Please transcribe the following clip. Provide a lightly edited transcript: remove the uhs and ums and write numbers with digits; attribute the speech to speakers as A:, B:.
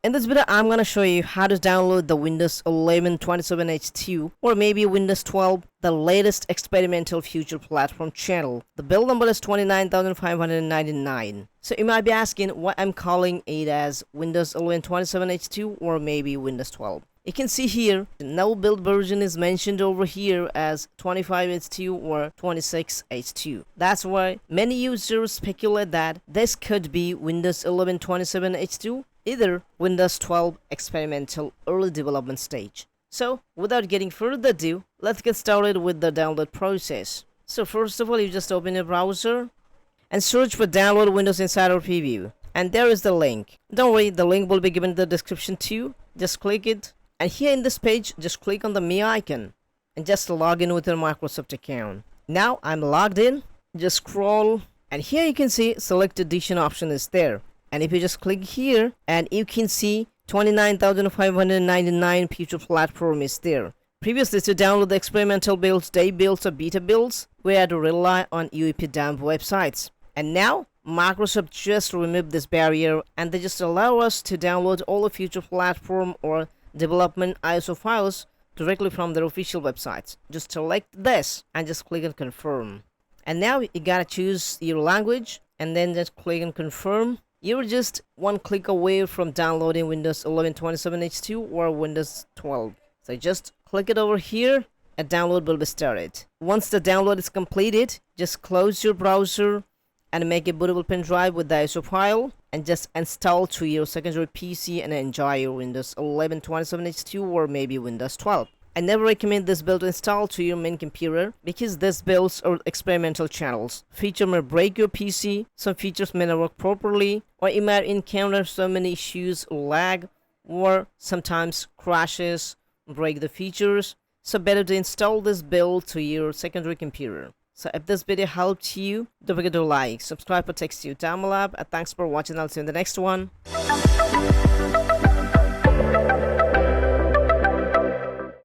A: In this video, I'm gonna show you how to download the Windows 11 27H2 or maybe Windows 12, the latest experimental future platform channel. The build number is 29,599. So you might be asking why I'm calling it as Windows 11 27H2 or maybe Windows 12. You can see here, the no build version is mentioned over here as 25H2 or 26H2. That's why many users speculate that this could be Windows 11 27H2, either Windows 12 experimental early development stage. So without getting further ado, let's get started with the download process. So first of all, you just open your browser and search for download Windows Insider Preview, and there is the link. Don't worry, the link will be given in the description too. Just click it, and here in this page, just click on the Me icon and just log in with your Microsoft account. Now I'm logged in. Just scroll, and here you can see select edition option is there. And if you just click here, and you can see 29,599 future platform is there. Previously, to download the experimental builds, day builds, or beta builds, we had to rely on UEP dump websites. And now Microsoft just removed this barrier, and they just allow us to download all the future platform or development ISO files directly from their official websites. Just select this and just click on confirm. And now you gotta choose your language and then just click on confirm. You're just one click away from downloading Windows 11 27H2 or Windows 12. So just click it over here and download will be started. Once the download is completed, just close your browser and make a bootable pen drive with the ISO file and just install to your secondary PC and enjoy your Windows 11 27H2 or maybe Windows 12. I never recommend this build to install to your main computer because these builds are experimental channels. Feature may break your PC, some features may not work properly, or you might encounter so many issues, lag, or sometimes crashes, break the features. So better to install this build to your secondary computer. So if this video helped you, don't forget to like, subscribe for Text You Time Lab, and thanks for watching. I'll see you in the next one.